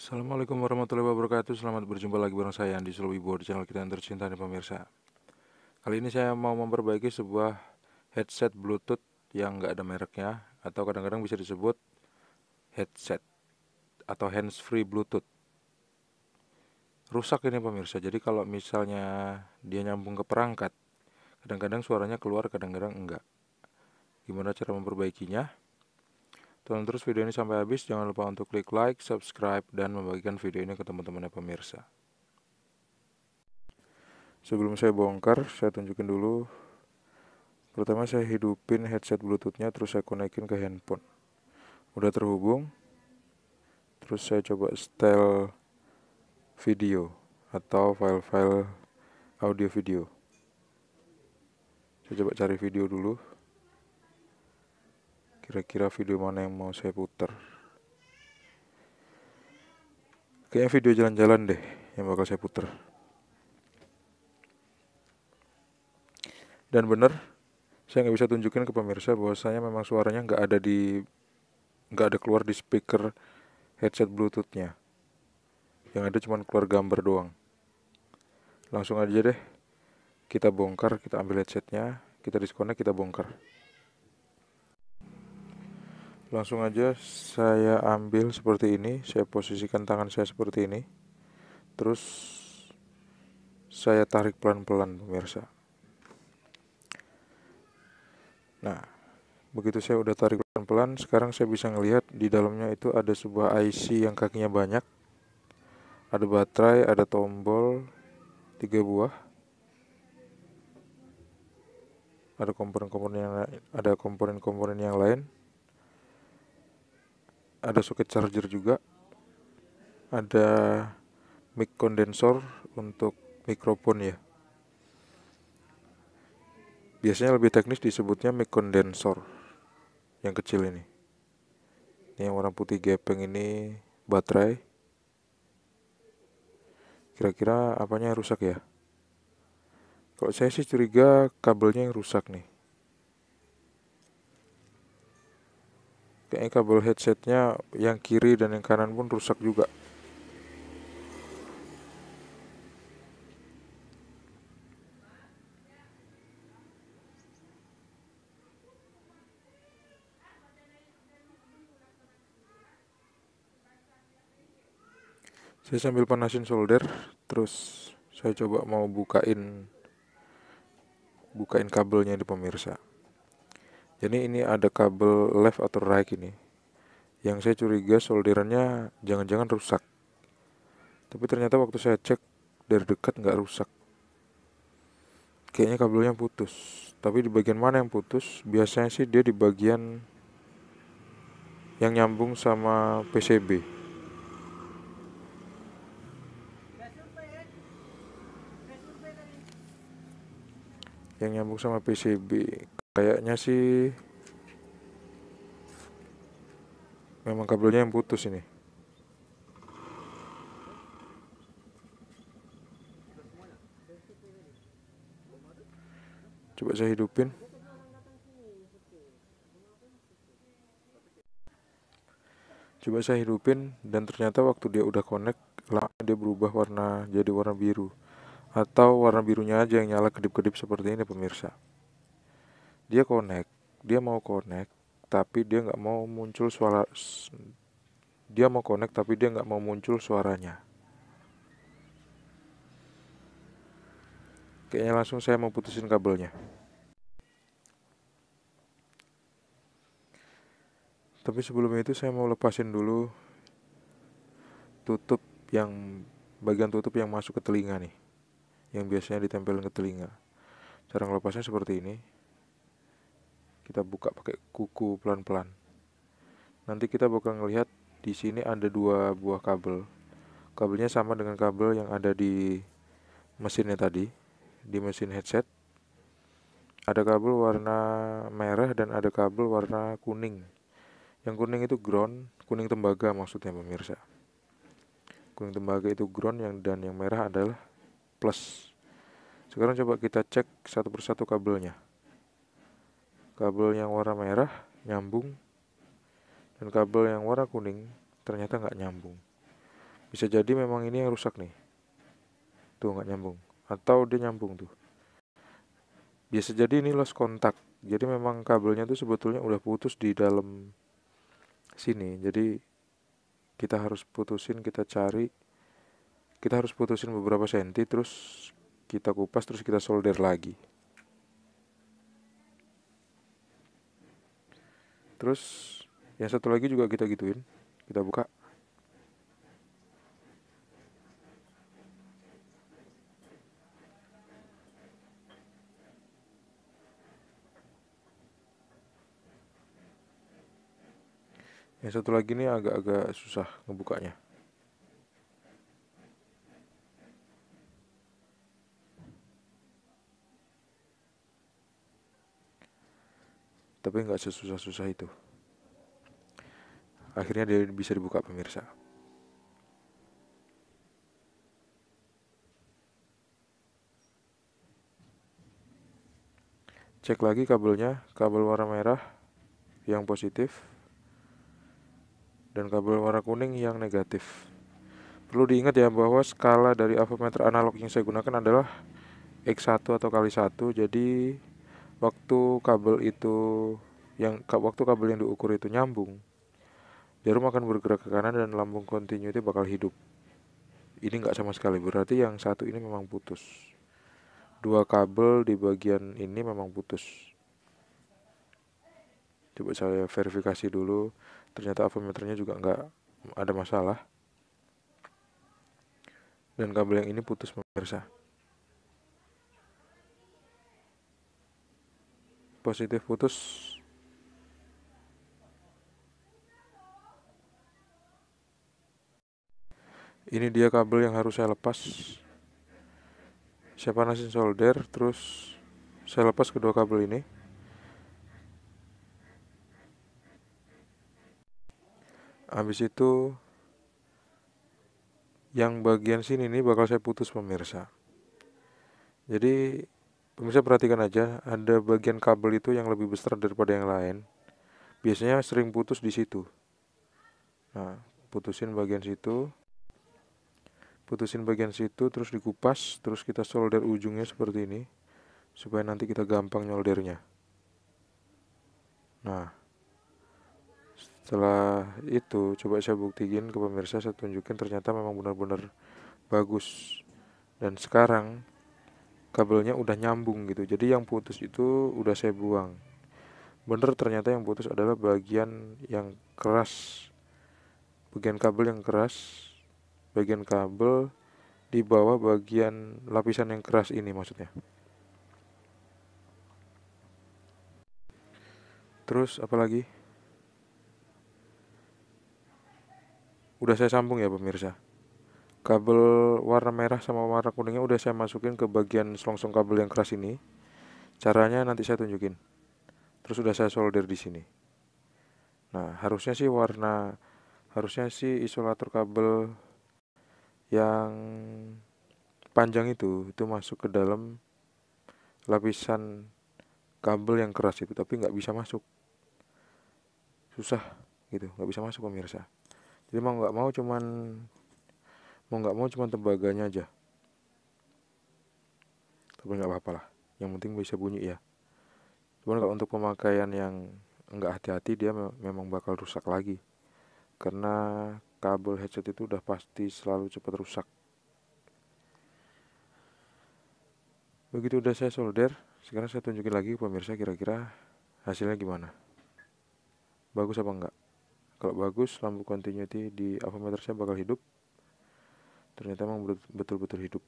Assalamualaikum warahmatullahi wabarakatuh. Selamat berjumpa lagi bareng saya Andi Sulwibo di channel kita yang tercinta nih pemirsa. Kali ini saya mau memperbaiki sebuah headset Bluetooth yang nggak ada mereknya, atau kadang-kadang bisa disebut headset atau hands-free Bluetooth. Rusak ini pemirsa. Jadi kalau misalnya dia nyambung ke perangkat, kadang-kadang suaranya keluar, kadang-kadang enggak. Gimana cara memperbaikinya? Tonton terus video ini sampai habis. Jangan lupa untuk klik like, subscribe, dan membagikan video ini ke teman-temannya pemirsa. Sebelum saya bongkar, saya tunjukin dulu. Pertama saya hidupin headset bluetoothnya, terus saya konekin ke handphone. Udah terhubung. Terus saya coba setel video atau file-file audio video. Saya coba cari video dulu. Kira-kira video mana yang mau saya putar. Kayaknya video jalan-jalan deh yang bakal saya putar. Dan bener, saya nggak bisa tunjukin ke pemirsa bahwasanya memang suaranya nggak ada keluar di speaker headset bluetoothnya. Yang ada cuma keluar gambar doang. Langsung aja deh, kita bongkar, kita ambil headsetnya, kita disconnect, kita bongkar. Langsung aja saya ambil seperti ini, saya posisikan tangan saya seperti ini. Terus saya tarik pelan-pelan pemirsa. Nah, begitu saya udah tarik pelan-pelan, sekarang saya bisa ngelihat di dalamnya itu ada sebuah IC yang kakinya banyak. Ada baterai, ada tombol 3 buah. Ada komponen-komponen yang lain. Ada soket charger juga. Ada mic kondensor untuk mikrofon ya. Biasanya lebih teknis disebutnya mic kondensor yang kecil ini. Ini yang warna putih gepeng ini baterai. Kira-kira apanya yang rusak ya? Kalau saya sih curiga kabelnya yang rusak nih. Kayaknya kabel headsetnya yang kiri dan yang kanan pun rusak juga. Saya sambil panasin solder, terus saya coba mau bukain kabelnya di pemirsa. Jadi ini ada kabel left atau right ini. Yang saya curiga solderannya jangan-jangan rusak. Tapi ternyata waktu saya cek dari dekat nggak rusak. Kayaknya kabelnya putus. Tapi di bagian mana yang putus? Biasanya sih dia di bagian yang nyambung sama PCB. Yang nyambung sama PCB. Kayaknya sih memang kabelnya yang putus ini. Coba saya hidupin. Dan ternyata waktu dia udah connect, dia berubah warna jadi warna biru. Atau warna birunya aja yang nyala kedip-kedip seperti ini pemirsa. Dia mau connect, tapi dia nggak mau muncul suara. Dia mau connect tapi dia nggak mau muncul suaranya. Kayaknya langsung saya mau putusin kabelnya. Tapi sebelum itu saya mau lepasin dulu tutup yang bagian tutup yang masuk ke telinga nih, yang biasanya ditempelin ke telinga. Cara ngelepasnya seperti ini. Kita buka pakai kuku pelan-pelan. Nanti kita bakal ngelihat di sini ada 2 buah kabel. Kabelnya sama dengan kabel yang ada di mesinnya tadi, di mesin headset. Ada kabel warna merah dan ada kabel warna kuning. Yang kuning itu ground, kuning tembaga maksudnya pemirsa. Kuning tembaga itu ground, dan yang merah adalah plus. Sekarang coba kita cek satu persatu kabelnya. Kabel yang warna merah nyambung, dan kabel yang warna kuning ternyata nggak nyambung. Bisa jadi memang ini yang rusak nih. Tuh nggak nyambung. Atau dia nyambung tuh. Bisa jadi ini lost kontak. Jadi memang kabelnya tuh sebetulnya udah putus di dalam sini. Jadi kita harus putusin, kita harus putusin beberapa senti, terus kita kupas, terus kita solder lagi. Terus yang satu lagi juga kita gituin, kita buka. Yang satu lagi ini agak-agak susah ngebukanya. Tapi nggak sesusah-susah itu. Akhirnya dia bisa dibuka, pemirsa. Cek lagi kabelnya, kabel warna merah yang positif dan kabel warna kuning yang negatif. Perlu diingat ya bahwa skala dari avometer analog yang saya gunakan adalah X1 atau kali 1. Jadi waktu waktu kabel yang diukur itu nyambung, jarum akan bergerak ke kanan dan lambung continuity bakal hidup. Ini nggak sama sekali, berarti yang satu ini memang putus. Dua kabel di bagian ini memang putus. Coba saya verifikasi dulu, ternyata avometernya juga nggak ada masalah. Dan kabel yang ini putus, pemirsa. Positif putus. Ini dia kabel yang harus saya lepas. Saya panasin solder, terus saya lepas kedua kabel ini. Habis itu yang bagian sini nih bakal saya putus, pemirsa. Jadi pemirsa perhatikan aja, ada bagian kabel itu yang lebih besar daripada yang lain. Biasanya sering putus di situ. Nah, putusin bagian situ, terus dikupas, terus kita solder ujungnya seperti ini, supaya nanti kita gampang nyoldernya. Nah, setelah itu coba saya buktiin ke pemirsa, saya tunjukin ternyata memang benar-benar bagus. Dan sekarang kabelnya udah nyambung gitu, jadi yang putus itu udah saya buang. Bener, ternyata yang putus adalah bagian yang keras, bagian kabel yang keras, bagian kabel di bawah bagian lapisan yang keras ini maksudnya. Terus apalagi? Udah saya sambung ya, pemirsa. Kabel warna merah sama warna kuningnya udah saya masukin ke bagian selongsong kabel yang keras ini. Caranya nanti saya tunjukin. Terus udah saya solder di sini. Nah, harusnya sih isolator kabel yang panjang itu masuk ke dalam lapisan kabel yang keras itu, tapi nggak bisa masuk. Susah gitu, nggak bisa masuk, pemirsa. Jadi mau nggak mau cuman tembaganya aja. Tapi nggak apa-apa lah. Yang penting bisa bunyi ya. Cuman kalau untuk pemakaian yang nggak hati-hati, dia memang bakal rusak lagi. Karena kabel headset itu udah pasti selalu cepat rusak. Begitu udah saya solder, sekarang saya tunjukin lagi pemirsa kira-kira hasilnya gimana. Bagus apa enggak? Kalau bagus, lampu continuity di avometer saya bakal hidup. Ternyata emang betul-betul hidup.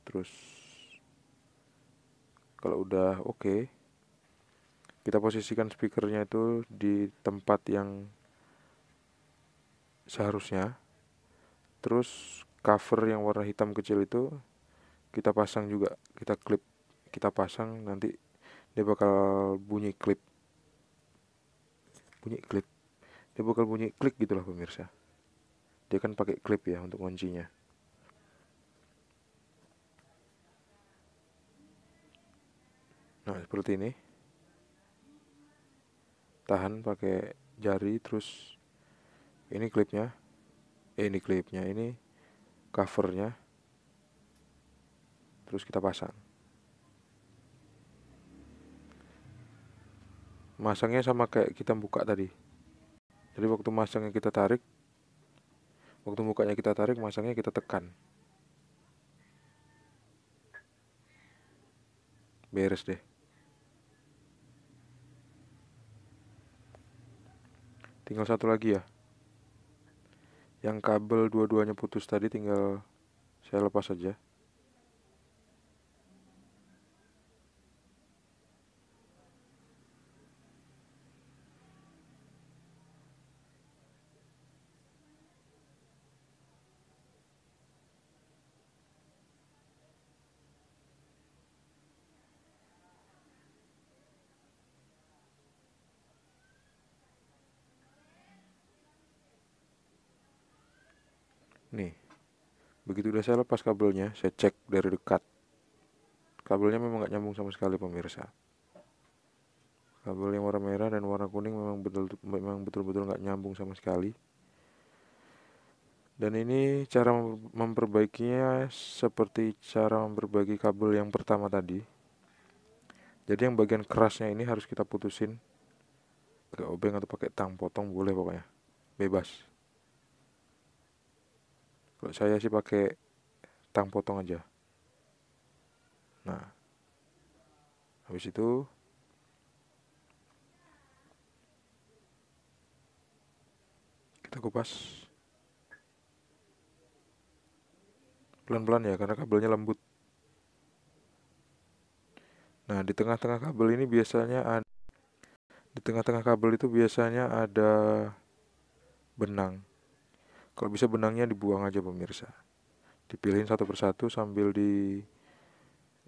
Terus kalau udah oke, kita posisikan speakernya itu di tempat yang seharusnya. Terus cover yang warna hitam kecil itu kita pasang juga, kita pasang, nanti dia bakal bunyi klip. Dia bakal bunyi klik gitulah, pemirsa. Dia kan pakai klip ya untuk kuncinya. Nah, seperti ini. Tahan pakai jari, terus ini klipnya. Ini klipnya, ini covernya, terus kita pasang. Masangnya sama kayak kita buka tadi. Jadi waktu masangnya kita tarik, waktu bukanya kita tarik, masangnya kita tekan. Beres deh. Tinggal satu lagi ya. Yang kabel dua-duanya putus tadi tinggal saya lepas saja. Nih, begitu udah saya lepas kabelnya, saya cek dari dekat. Kabelnya memang gak nyambung sama sekali pemirsa. Kabel yang warna merah dan warna kuning memang betul-betul gak nyambung sama sekali. Dan ini cara memperbaikinya seperti cara memperbaiki kabel yang pertama tadi. Jadi yang bagian kerasnya ini harus kita putusin pakai obeng atau pakai tang potong, boleh pokoknya, bebas. Kalau saya sih pakai tang potong aja. Nah, habis itu kita kupas pelan-pelan ya, karena kabelnya lembut. Nah, di tengah-tengah kabel ini di tengah-tengah kabel itu biasanya ada benang. Kalau bisa benangnya dibuang aja pemirsa. Dipilihin satu persatu sambil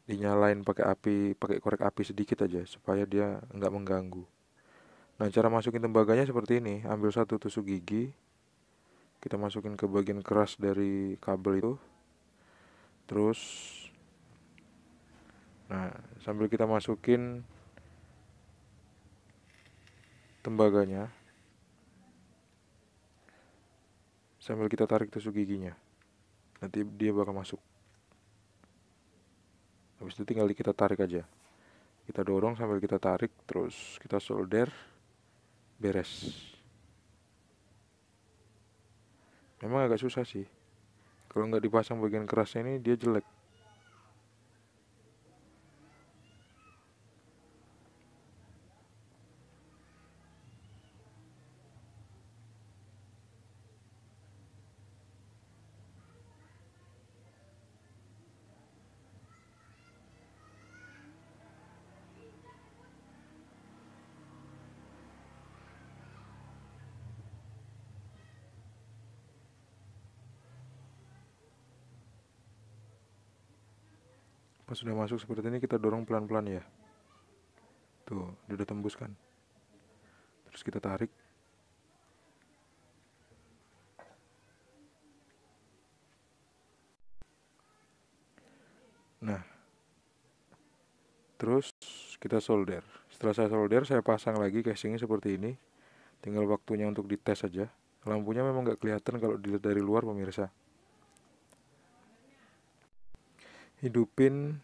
dinyalain pakai korek api sedikit aja supaya dia nggak mengganggu. Nah, cara masukin tembaganya seperti ini. Ambil satu tusuk gigi, kita masukin ke bagian keras dari kabel itu. Terus, nah, sambil kita masukin tembaganya, sambil kita tarik tusuk giginya, nanti dia bakal masuk. Habis itu tinggal kita tarik aja. Kita dorong sambil kita tarik, terus kita solder, beres. Memang agak susah sih. Kalau nggak dipasang bagian kerasnya ini, dia jelek. Pas sudah masuk seperti ini, kita dorong pelan-pelan ya. Tuh, dia udah tembus kan. Terus kita tarik. Nah, terus kita solder. Setelah saya solder, saya pasang lagi casingnya seperti ini. Tinggal waktunya untuk dites saja. Lampunya memang nggak kelihatan kalau dilihat dari luar pemirsa. Hidupin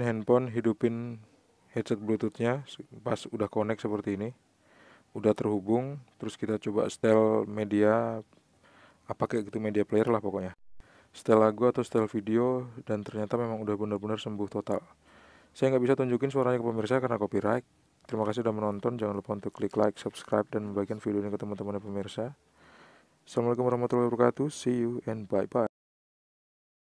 handphone, hidupin headset bluetoothnya pas udah connect seperti ini, udah terhubung. Terus kita coba setel media, apa kayak gitu, media player lah pokoknya, setel lagu atau setel video, dan ternyata memang udah benar-benar sembuh total. Saya nggak bisa tunjukin suaranya ke pemirsa karena copyright. Terima kasih sudah menonton, jangan lupa untuk klik like, subscribe, dan membagikan video ini ke teman-teman pemirsa. Assalamualaikum warahmatullahi wabarakatuh, see you and bye-bye.